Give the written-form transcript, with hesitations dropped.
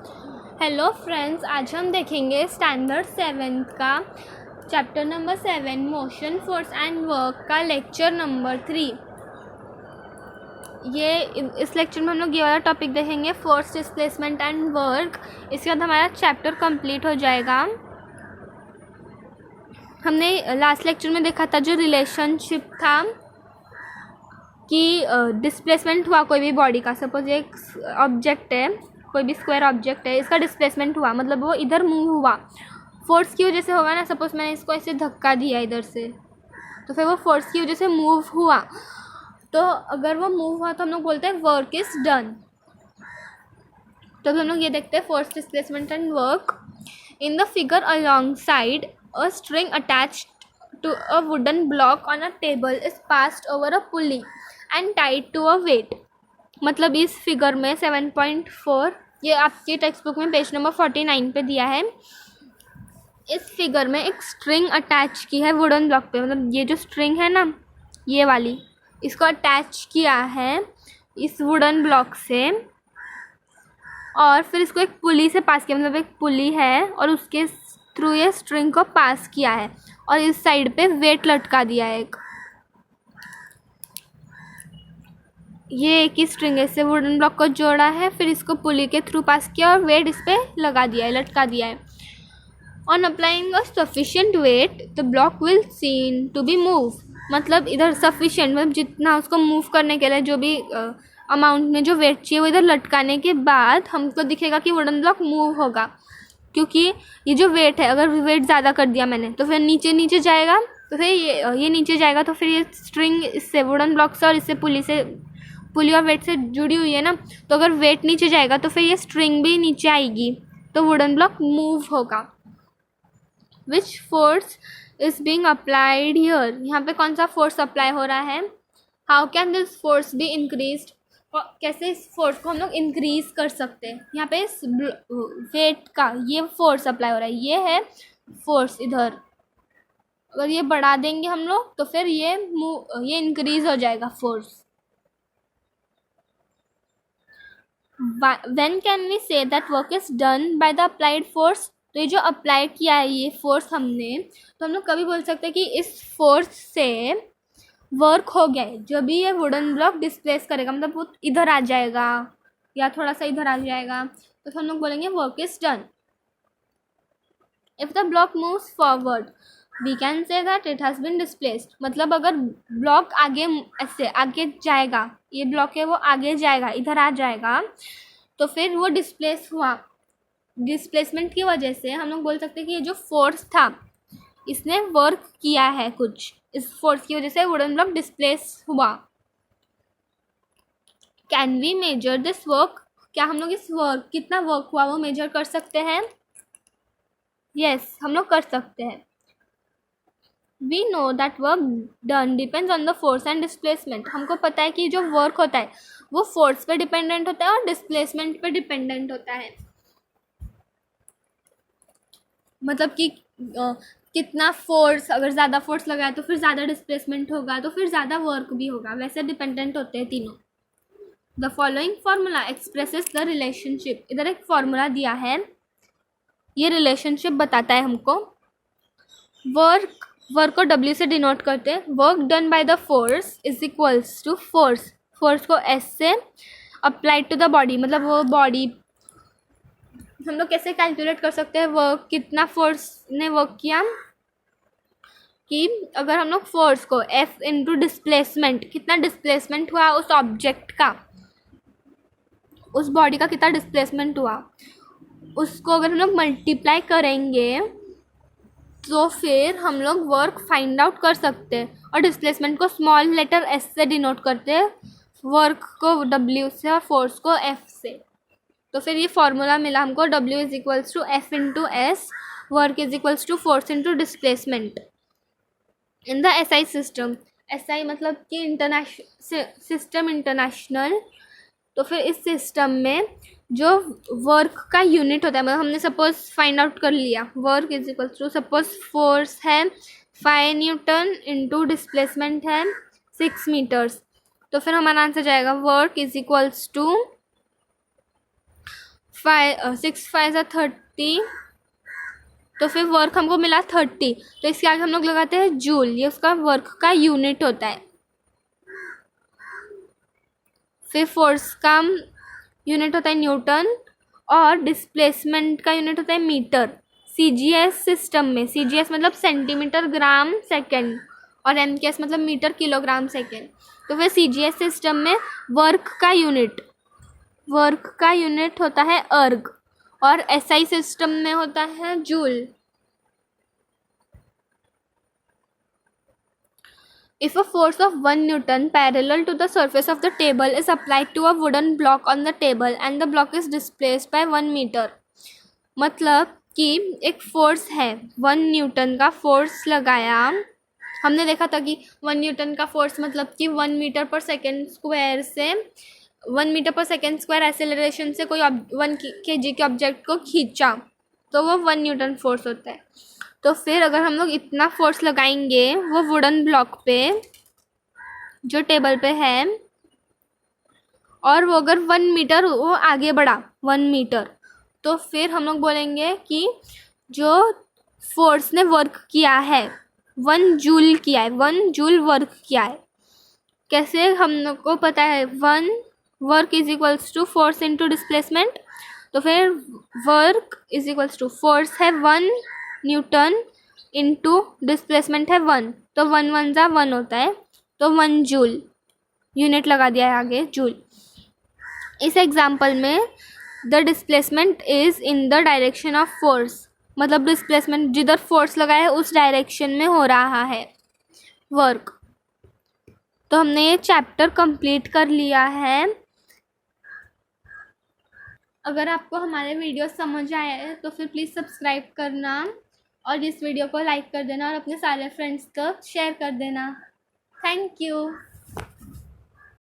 Hello friends, आज हम देखेंगे स्टैंडर्ड 7th का chapter number 7 motion force and work का लेक्चर नंबर 3। इस लेक्चर में हम लोग ये वाला टॉपिक देखेंगे, फोर्स, डिस्प्लेसमेंट एंड वर्क। इसके बाद हमारा चैप्टर कंप्लीट हो जाएगा। हमने लास्ट लेक्चर में देखा था जो रिलेशनशिप था कि डिस्प्लेसमेंट हुआ कोई भी बॉडी का। सपोज एक ऑब्जेक्ट है, कोई भी स्क्वायर ऑब्जेक्ट है, इसका डिस्प्लेसमेंट हुआ मतलब वो इधर मूव हुआ, फोर्स की वजह से होगा ना। सपोज मैंने इसको ऐसे धक्का दिया इधर से, तो फिर वो फोर्स की वजह से मूव हुआ। तो अगर वो मूव हुआ तो हम लोग बोलते हैं वर्क इज डन। तो हम लोग ये देखते हैं force, displacement and work. In the figure alongside a string attached to a wooden block on a table is passed over a pulley and tied to a weight. मतलब इस figure में 7.4, ये आपके टेक्स्ट बुक में page number 49 पे दिया है। इस फिगर में एक स्ट्रिंग अटैच की है वुडन ब्लॉक पे। मतलब ये जो स्ट्रिंग है ना, ये वाली, इसको अटैच किया है इस वुडन ब्लॉक से, और फिर इसको एक पुली से पास किया। मतलब एक पुली है और उसके थ्रू ये स्ट्रिंग को पास किया है, और इस साइड पे वेट लटका दिया है एक। ये एक ही स्ट्रिंग से वुडन ब्लॉक को जोड़ा है, फिर इसको पुली के थ्रू पास किया और वेट इस पर लगा दिया है, लटका दिया है। On applying a sufficient weight the block will seen to be move. मतलब इधर सफिशिएंट मतलब जितना उसको मूव करने के लिए जो भी अमाउंट में जो वेट चाहिए वो इधर लटकाने के बाद हमको दिखेगा कि वुडन ब्लॉक मूव होगा। क्योंकि ये जो वेट है, अगर वेट ज़्यादा कर दिया मैंने तो फिर नीचे नीचे जाएगा, तो फिर ये नीचे जाएगा, तो फिर ये स्ट्रिंग इससे वुडन ब्लॉक से और इससे पुली और वेट से जुड़ी हुई है ना। तो अगर वेट नीचे जाएगा तो फिर ये स्ट्रिंग भी नीचे आएगी, तो वुडन ब्लॉक मूव होगा। Which force is being applied here. यहाँ पे कौन सा फोर्स अप्लाई हो रहा है। How can this force be increased. कैसे इस फोर्स को हम लोग इंक्रीज कर सकते हैं। यहाँ पे इस वेट का ये फोर्स अप्लाई हो रहा है, ये है फोर्स इधर। अगर ये बढ़ा देंगे हम लोग तो फिर ये इंक्रीज हो जाएगा force. When can we say that work is done by the applied force। तो ये जो अप्लाई किया है ये फोर्स हमने, तो हम लोग कभी बोल सकते हैं कि इस फोर्स से वर्क हो गया है। जब भी ये वुडन ब्लॉक डिस्प्लेस करेगा, मतलब वो इधर आ जाएगा या थोड़ा सा इधर आ जाएगा, तो फिर हम लोग बोलेंगे work is done. If the block moves forward we can say that it has been displaced. मतलब अगर ब्लॉक आगे ऐसे आगे जाएगा, ये ब्लॉक है वो आगे जाएगा, इधर आ जाएगा, तो फिर वो डिस्प्लेस हुआ। डिस्प्लेसमेंट की वजह से हम लोग बोल सकते हैं कि ये जो फोर्स था इसने वर्क किया है कुछ, इस फोर्स की वजह से वुडन ब्लॉक डिस्प्लेस हुआ। Can we measure this work. क्या हम लोग इस वर्क, कितना वर्क हुआ वो मेजर कर सकते हैं। यस, हम लोग कर सकते हैं। We know that work done depends on the force and displacement। हमको पता है कि जो वर्क होता है वो फोर्स पे डिपेंडेंट होता है और डिस्प्लेसमेंट पे डिपेंडेंट होता है। मतलब कि कितना फोर्स, अगर ज़्यादा फोर्स लगाए तो फिर ज़्यादा डिस्प्लेसमेंट होगा, तो फिर ज़्यादा वर्क भी होगा। वैसे डिपेंडेंट होते हैं तीनों। The following formula expresses the relationship. इधर एक फार्मूला दिया है, ये रिलेशनशिप बताता है हमको। वर्क को W से डिनोट करते हैं। Work done by the force is equals to force को S से अप्लाइड टू द बॉडी। मतलब वो बॉडी हम लोग कैसे कैलकुलेट कर सकते हैं वर्क, कितना फोर्स ने वर्क किया। कि अगर हम लोग फोर्स को F इंटू डिस्प्लेसमेंट, कितना डिस्प्लेसमेंट हुआ उस ऑब्जेक्ट का, उस बॉडी का कितना डिस्प्लेसमेंट हुआ, उसको अगर हम लोग मल्टीप्लाई करेंगे तो फिर हम लोग वर्क फाइंड आउट कर सकते हैं। और डिस्प्लेसमेंट को स्मॉल लेटर S से डिनोट करते हैं, वर्क को W से और फोर्स को F से। तो फिर ये फॉर्मूला मिला हमको, W is equals to F into S, work is equals to force into displacement. In the SI system, SI मतलब कि सिस्टम इंटरनेशनल। तो फिर इस सिस्टम में जो वर्क का यूनिट होता है, मतलब हमने सपोज फाइंड आउट कर लिया work is equal to, suppose force है 5 न्यूटन इंटू डिस्प्लेसमेंट है 6 मीटर्स। तो फिर हमारा आंसर जाएगा वर्क इज इक्वल्स टू 6 5 30, तो फिर वर्क हमको मिला 30, तो इसके आगे हम लोग लगाते हैं जूल, ये उसका वर्क का यूनिट होता है। फिर फोर्स का यूनिट होता है न्यूटन और डिस्प्लेसमेंट का यूनिट होता है मीटर। CGS सिस्टम में, CGS मतलब सेंटीमीटर ग्राम सेकेंड और MKS मतलब मीटर किलोग्राम सेकेंड। तो फिर CGS सिस्टम में वर्क का यूनिट होता है अर्ग और SI सिस्टम में होता है joule. If a force of 1 Newton parallel to the surface of the table is applied to a wooden block on the table and the block is displaced by 1 meter, मतलब कि एक force है 1 Newton का force लगाया, हमने देखा था कि 1 न्यूटन का फोर्स मतलब कि 1 मीटर पर सेकेंड स्क्वायर से 1 मीटर पर सेकेंड स्क्वायर एक्सेलरेशन से कोई 1 kg के ऑब्जेक्ट को खींचा तो वो 1 न्यूटन फोर्स होता है। तो फिर अगर हम लोग इतना फोर्स लगाएंगे वो वुडन ब्लॉक पे जो टेबल पे है और वो अगर 1 मीटर वो आगे बढ़ा 1 मीटर, तो फिर हम लोग बोलेंगे कि जो फोर्स ने वर्क किया है 1 जूल किया है, 1 जूल वर्क किया है। कैसे हम लोग को पता है 1 work is equals to force into displacement, तो फिर work is equals to force है 1 न्यूटन इंटू डिस्प्लेसमेंट है 1, तो 1 1 जा 1 होता है, तो 1 जूल यूनिट लगा दिया है आगे जूल। इस एग्जाम्पल में the displacement is in the direction of force, मतलब डिस्प्लेसमेंट जिधर फोर्स लगा है उस डायरेक्शन में हो रहा है वर्क। तो हमने ये चैप्टर कंप्लीट कर लिया है। अगर आपको हमारे वीडियो समझ आया है तो फिर प्लीज़ सब्सक्राइब करना और इस वीडियो को लाइक कर देना और अपने सारे फ्रेंड्स तक शेयर कर देना। Thank you.